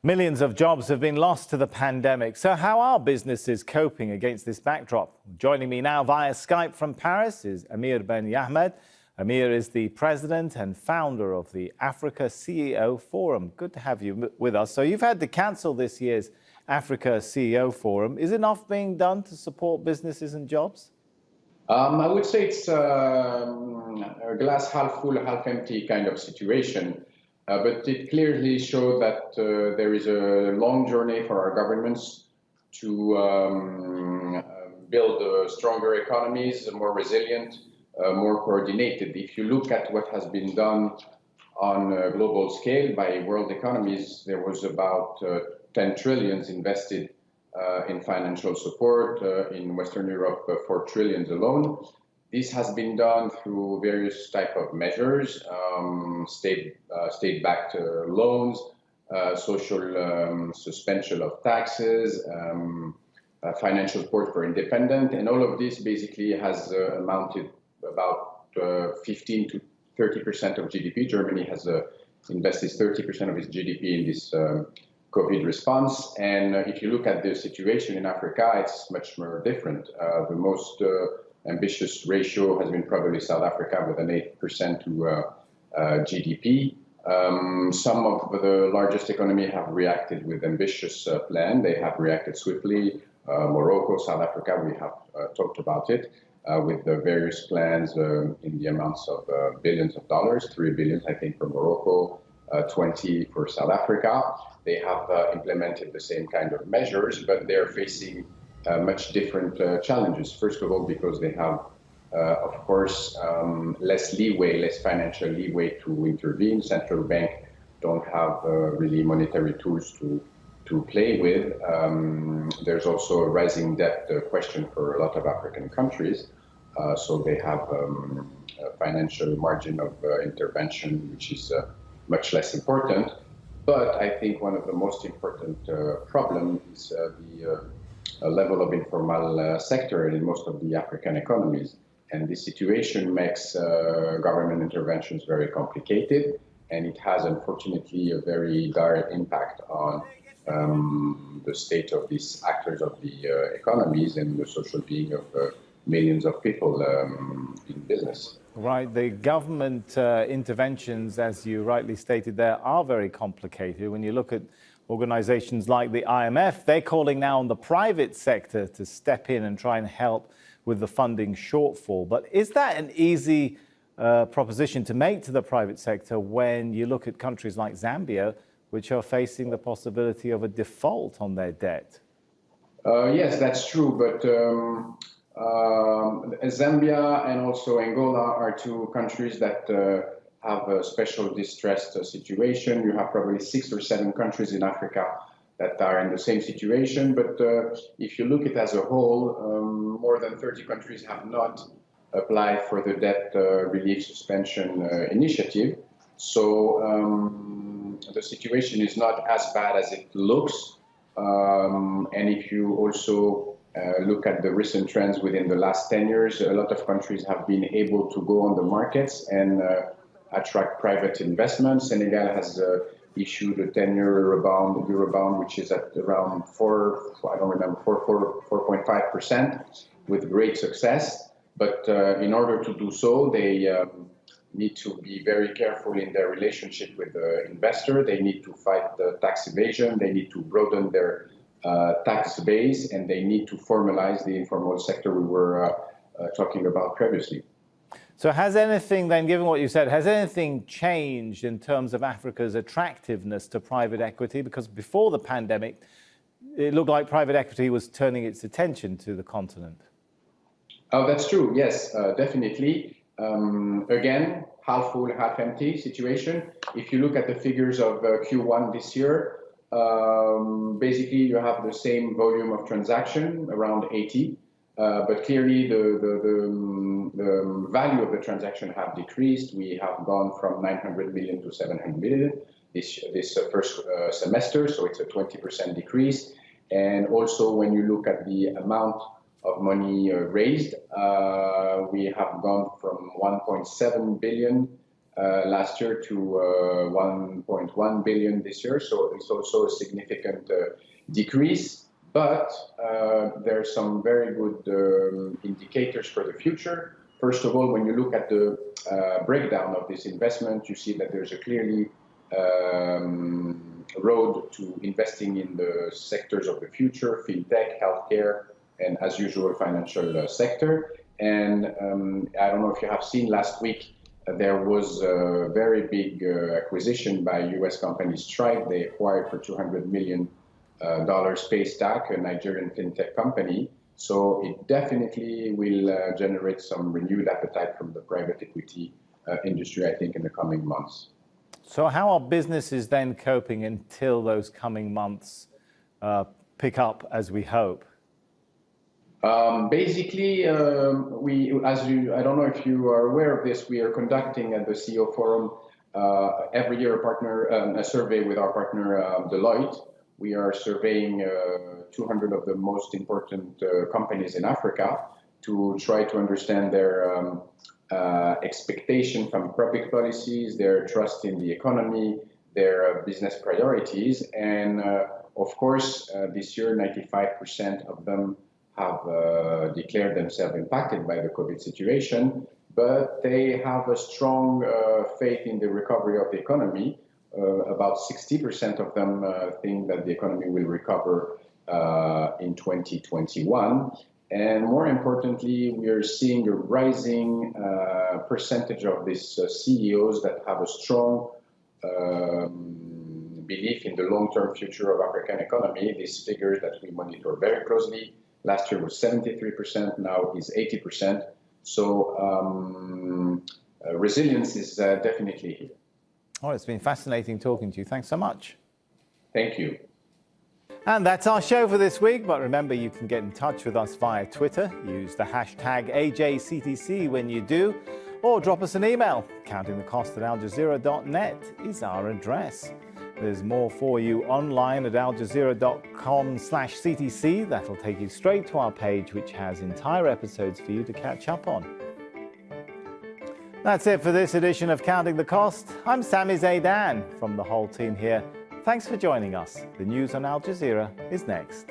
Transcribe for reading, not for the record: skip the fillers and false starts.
Millions of jobs have been lost to the pandemic. So how are businesses coping against this backdrop? Joining me now via Skype from Paris is Amir Ben Yahmed. Amir is the president and founder of the Africa CEO Forum. Good to have you with us. So you've had to cancel this year's Africa CEO Forum. Is enough being done to support businesses and jobs? I would say it's a glass half full, half empty kind of situation. But it clearly showed that there is a long journey for our governments to build stronger economies, more resilient, more coordinated. If you look at what has been done on a global scale by world economies, there was about 10 trillions invested in financial support, in Western Europe, 4 trillions alone. This has been done through various type of measures, state-backed loans, social suspension of taxes, financial support for independent, and all of this basically has amounted about 15 to 30% of GDP. Germany has invested 30% of its GDP in this COVID response. And if you look at the situation in Africa, it's much more different. The most ambitious ratio has been probably South Africa with an 8% to GDP. Some of the largest economies have reacted with ambitious plan. They have reacted swiftly. Morocco, South Africa, we have talked about it with the various plans in the amounts of billions of dollars, 3 billion, I think, for Morocco, 20 for South Africa. They have implemented the same kind of measures, but they're facing much different challenges. First of all, because they have, of course, less leeway, less financial leeway to intervene. Central bank don't have really monetary tools to play with. There's also a rising debt question for a lot of African countries. So they have a financial margin of intervention, which is much less important. But I think one of the most important problems is the level of informal sector in most of the African economies. And this situation makes government interventions very complicated, and it has, unfortunately, a very direct impact on the state of these actors of the economies and the social being of millions of people in business. Right. The government interventions, as you rightly stated there, are very complicated. When you look at organizations like the IMF, they're calling now on the private sector to step in and try and help with the funding shortfall. But is that an easy proposition to make to the private sector when you look at countries like Zambia, which are facing the possibility of a default on their debt? Yes, that's true. But Zambia and also Angola are two countries that have a special distressed situation. You have probably 6 or 7 countries in Africa that are in the same situation. But if you look at it as a whole, more than 30 countries have not applied for the debt relief suspension initiative. So the situation is not as bad as it looks. And if you also look at the recent trends within the last 10 years, a lot of countries have been able to go on the markets and attract private investments. Senegal has issued a 10-year Eurobond, which is at around 4.5% with great success. But in order to do so, they need to be very careful in their relationship with the investor. They need to fight the tax evasion. They need to broaden their tax base, and they need to formalize the informal sector we were talking about previously. So has anything then, given what you said, has anything changed in terms of Africa's attractiveness to private equity? Because before the pandemic, it looked like private equity was turning its attention to the continent. Oh, that's true. Yes, definitely. Again, half full, half empty situation. If you look at the figures of Q1 this year, basically you have the same volume of transaction, around 80. But clearly the value of the transaction have decreased. We have gone from 900 million to 700 million this first semester, so it's a 20% decrease. And also when you look at the amount of money raised, we have gone from 1.7 billion last year to 1.1 billion this year. So it's also a significant decrease. But there are some very good indicators for the future. First of all, when you look at the breakdown of this investment, you see that there's a clearly road to investing in the sectors of the future: fintech, healthcare, and, as usual, financial sector. And I don't know if you have seen last week, there was a very big acquisition by U.S. company Stripe. They acquired for $200 million Paystack, a Nigerian fintech company. So it definitely will generate some renewed appetite from the private equity industry, I think, in the coming months. So how are businesses then coping until those coming months pick up as we hope? Basically, I don't know if you are aware of this, we are conducting at the CEO Forum every year a survey with our partner Deloitte. We are surveying 200 of the most important companies in Africa to try to understand their expectation from public policies, their trust in the economy, their business priorities. And of course, this year, 95% of them have declared themselves impacted by the COVID situation, but they have a strong faith in the recovery of the economy. About 60% of them think that the economy will recover in 2021. And more importantly, we are seeing a rising percentage of these CEOs that have a strong belief in the long-term future of African economy. These figures that we monitor very closely. Last year was 73%, now is 80%. So resilience is definitely here. Oh, it's been fascinating talking to you. Thanks so much. Thank you. And that's our show for this week. But remember, you can get in touch with us via Twitter. Use the hashtag AJCTC when you do, or drop us an email. Countingthecost@aljazeera.net is our address. There's more for you online at aljazeera.com/CTC. That'll take you straight to our page, which has entire episodes for you to catch up on. That's it for this edition of Counting the Cost. I'm Sami Zaidan from the whole team here. Thanks for joining us. The news on Al Jazeera is next.